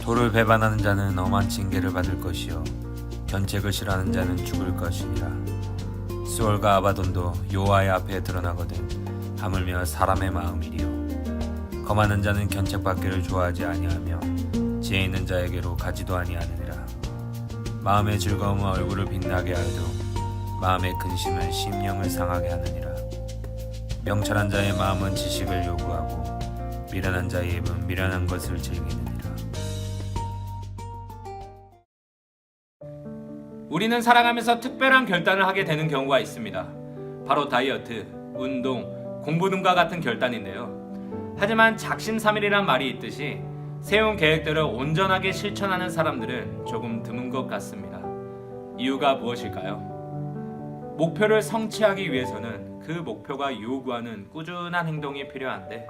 도를 배반하는 자는 엄한 징계를 받을 것이요 견책을 싫어하는 자는 죽을 것이니라. 수월과 아바돈도 여호와의 앞에 드러나거든 하물며 사람의 마음이리요. 검하는 자는 견책받기를 좋아하지 아니하며 지혜 있는 자에게로 가지도 아니하느니라. 마음의 즐거움은 얼굴을 빛나게 하여도 마음의 근심은 심령을 상하게 하느니라. 명철한 자의 마음은 지식을 요구하고 미련한 자의 입은 미련한 것을 즐기느니라. 우리는 살아가면서 특별한 결단을 하게 되는 경우가 있습니다. 바로 다이어트, 운동, 공부 등과 같은 결단인데요. 하지만 작심삼일이란 말이 있듯이 세운 계획들을 온전하게 실천하는 사람들은 조금 드문 것 같습니다. 이유가 무엇일까요? 목표를 성취하기 위해서는 그 목표가 요구하는 꾸준한 행동이 필요한데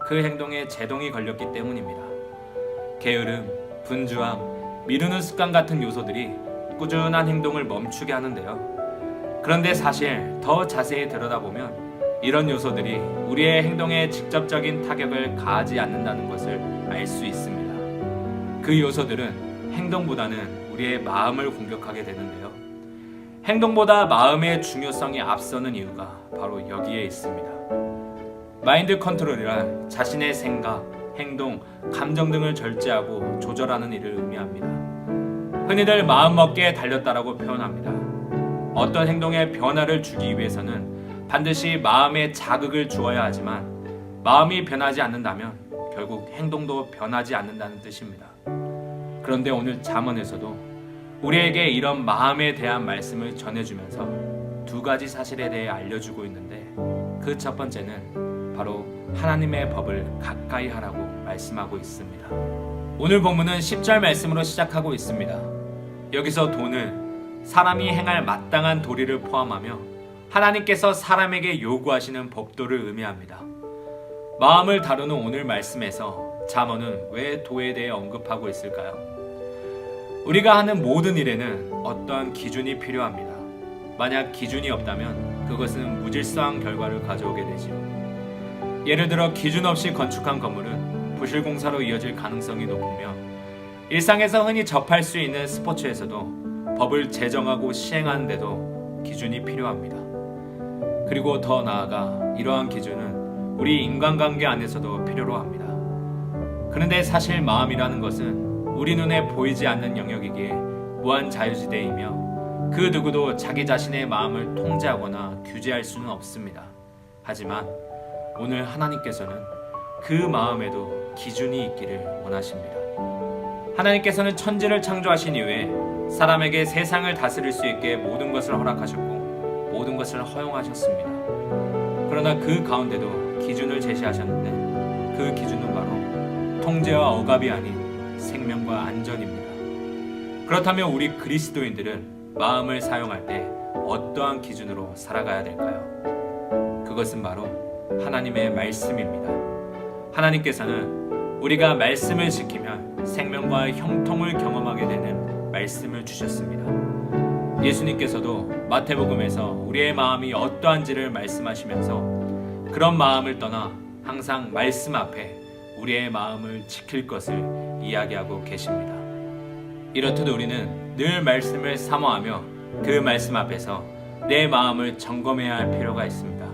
그 행동에 제동이 걸렸기 때문입니다. 게으름, 분주함, 미루는 습관 같은 요소들이 꾸준한 행동을 멈추게 하는데요. 그런데 사실 더 자세히 들여다보면 이런 요소들이 우리의 행동에 직접적인 타격을 가하지 않는다는 것을 알 수 있습니다. 그 요소들은 행동보다는 우리의 마음을 공격하게 되는데요. 행동보다 마음의 중요성이 앞서는 이유가 바로 여기에 있습니다. 마인드 컨트롤이란 자신의 생각, 행동, 감정 등을 절제하고 조절하는 일을 의미합니다. 흔히들 마음먹기에 달렸다라고 표현합니다. 어떤 행동에 변화를 주기 위해서는 반드시 마음에 자극을 주어야 하지만 마음이 변하지 않는다면 결국 행동도 변하지 않는다는 뜻입니다. 그런데 오늘 잠언에서도 우리에게 이런 마음에 대한 말씀을 전해주면서 두 가지 사실에 대해 알려주고 있는데 그 첫 번째는 바로 하나님의 법을 가까이 하라고 말씀하고 있습니다. 오늘 본문은 10절 말씀으로 시작하고 있습니다. 여기서 도는 사람이 행할 마땅한 도리를 포함하며 하나님께서 사람에게 요구하시는 법도를 의미합니다. 마음을 다루는 오늘 말씀에서 잠언은 왜 도에 대해 언급하고 있을까요? 우리가 하는 모든 일에는 어떠한 기준이 필요합니다. 만약 기준이 없다면 그것은 무질서한 결과를 가져오게 되지요. 예를 들어 기준 없이 건축한 건물은 부실공사로 이어질 가능성이 높으며 일상에서 흔히 접할 수 있는 스포츠에서도 법을 제정하고 시행하는데도 기준이 필요합니다. 그리고 더 나아가 이러한 기준은 우리 인간관계 안에서도 필요로 합니다. 그런데 사실 마음이라는 것은 우리 눈에 보이지 않는 영역이기에 무한 자유지대이며 그 누구도 자기 자신의 마음을 통제하거나 규제할 수는 없습니다. 하지만 오늘 하나님께서는 그 마음에도 기준이 있기를 원하십니다. 하나님께서는 천지를 창조하신 이후에 사람에게 세상을 다스릴 수 있게 모든 것을 허락하셨고 모든 것을 허용하셨습니다. 그러나 그 가운데도 기준을 제시하셨는데 그 기준은 바로 통제와 억압이 아닌 생명과 안전입니다. 그렇다면 우리 그리스도인들은 마음을 사용할 때 어떠한 기준으로 살아가야 될까요? 그것은 바로 하나님의 말씀입니다. 하나님께서는 우리가 말씀을 지키면 생명과 형통을 경험하게 되는 말씀을 주셨습니다. 예수님께서도 마태복음에서 우리의 마음이 어떠한지를 말씀하시면서 그런 마음을 떠나 항상 말씀 앞에 우리의 마음을 지킬 것을 이야기하고 계십니다. 이렇듯 우리는 늘 말씀을 사모하며 그 말씀 앞에서 내 마음을 점검해야 할 필요가 있습니다.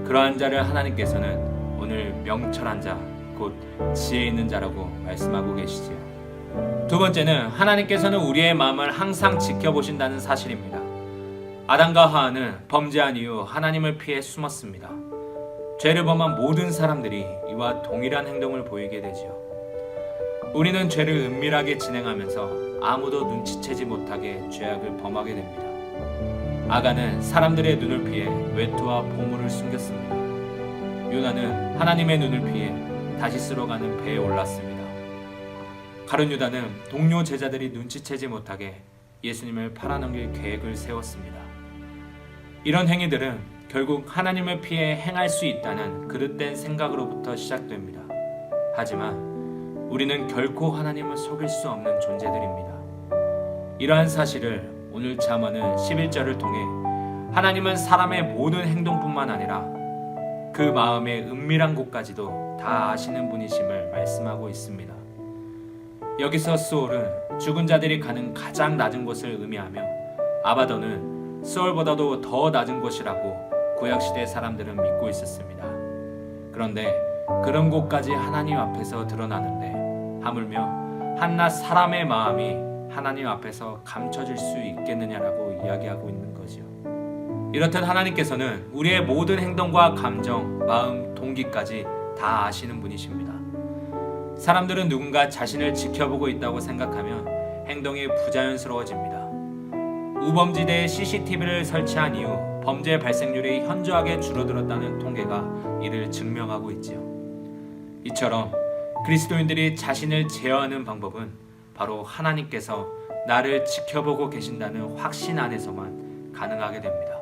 그러한 자를 하나님께서는 오늘 명철한 자, 곧 지혜 있는 자라고 말씀하고 계시지요. 두 번째는 하나님께서는 우리의 마음을 항상 지켜보신다는 사실입니다. 아담과 하와는 범죄한 이후 하나님을 피해 숨었습니다. 죄를 범한 모든 사람들이 이와 동일한 행동을 보이게 되지요. 우리는 죄를 은밀하게 진행하면서 아무도 눈치채지 못하게 죄악을 범하게 됩니다. 아간은 사람들의 눈을 피해 외투와 보물을 숨겼습니다. 요나는 하나님의 눈을 피해 다시스로 가는 배에 올랐습니다. 가룟 유다는 동료 제자들이 눈치채지 못하게 예수님을 팔아넘길 계획을 세웠습니다. 이런 행위들은 결국 하나님을 피해 행할 수 있다는 그릇된 생각으로부터 시작됩니다. 하지만 우리는 결코 하나님을 속일 수 없는 존재들입니다. 이러한 사실을 오늘 잠언은 11절을 통해 하나님은 사람의 모든 행동뿐만 아니라 그 마음의 은밀한 곳까지도 다 아시는 분이심을 말씀하고 있습니다. 여기서 스올은 죽은 자들이 가는 가장 낮은 곳을 의미하며 아바돈은 스올보다도 더 낮은 곳이라고 구약시대 사람들은 믿고 있었습니다. 그런데 그런 곳까지 하나님 앞에서 드러나는데 하물며 한낱 사람의 마음이 하나님 앞에서 감춰질 수 있겠느냐라고 이야기하고 있는 거지요. 이렇듯 하나님께서는 우리의 모든 행동과 감정, 마음, 동기까지 다 아시는 분이십니다. 사람들은 누군가 자신을 지켜보고 있다고 생각하면 행동이 부자연스러워집니다. 우범지대에 CCTV를 설치한 이후 범죄 발생률이 현저하게 줄어들었다는 통계가 이를 증명하고 있지요. 이처럼 그리스도인들이 자신을 제어하는 방법은 바로 하나님께서 나를 지켜보고 계신다는 확신 안에서만 가능하게 됩니다.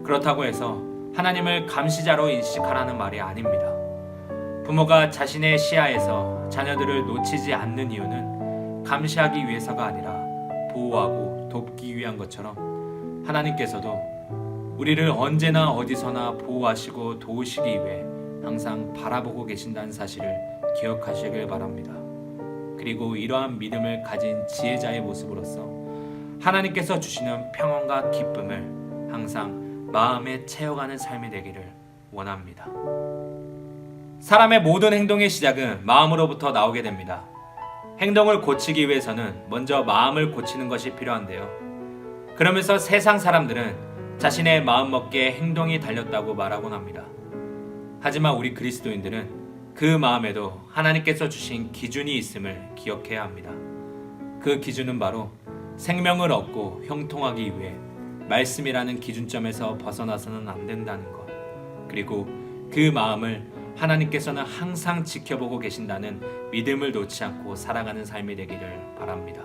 그렇다고 해서 하나님을 감시자로 인식하라는 말이 아닙니다. 부모가 자신의 시야에서 자녀들을 놓치지 않는 이유는 감시하기 위해서가 아니라 보호하고 돕기 위한 것처럼 하나님께서도 우리를 언제나 어디서나 보호하시고 도우시기 위해 항상 바라보고 계신다는 사실을 기억하시길 바랍니다. 그리고 이러한 믿음을 가진 지혜자의 모습으로서 하나님께서 주시는 평안과 기쁨을 항상 마음에 채워가는 삶이 되기를 원합니다. 사람의 모든 행동의 시작은 마음으로부터 나오게 됩니다. 행동을 고치기 위해서는 먼저 마음을 고치는 것이 필요한데요. 그러면서 세상 사람들은 자신의 마음먹기에 행동이 달렸다고 말하곤 합니다. 하지만 우리 그리스도인들은 그 마음에도 하나님께서 주신 기준이 있음을 기억해야 합니다. 그 기준은 바로 생명을 얻고 형통하기 위해 말씀이라는 기준점에서 벗어나서는 안 된다는 것, 그리고 그 마음을 하나님께서는 항상 지켜보고 계신다는 믿음을 놓지 않고 살아가는 삶이 되기를 바랍니다.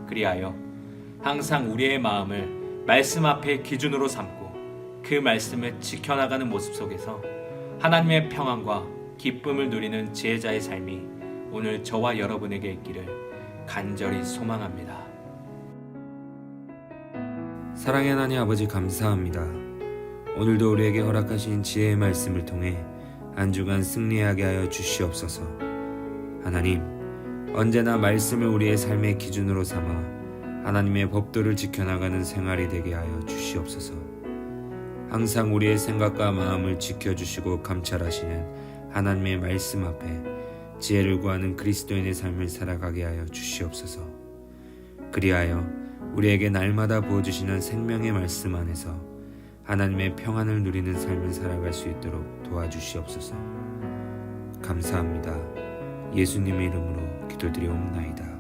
그리하여 항상 우리의 마음을 말씀 앞에 기준으로 삼고 그 말씀을 지켜나가는 모습 속에서 하나님의 평안과 기쁨을 누리는 지혜자의 삶이 오늘 저와 여러분에게 있기를 간절히 소망합니다. 사랑의 하나님 아버지 감사합니다. 오늘도 우리에게 허락하신 지혜의 말씀을 통해 한 주간 승리하게 하여 주시옵소서. 하나님, 언제나 말씀을 우리의 삶의 기준으로 삼아 하나님의 법도를 지켜나가는 생활이 되게 하여 주시옵소서. 항상 우리의 생각과 마음을 지켜주시고 감찰하시는 하나님의 말씀 앞에 지혜를 구하는 그리스도인의 삶을 살아가게 하여 주시옵소서. 그리하여 우리에게 날마다 부어주시는 생명의 말씀 안에서 하나님의 평안을 누리는 삶을 살아갈 수 있도록 도와주시옵소서. 감사합니다. 예수님의 이름으로 기도드리옵나이다.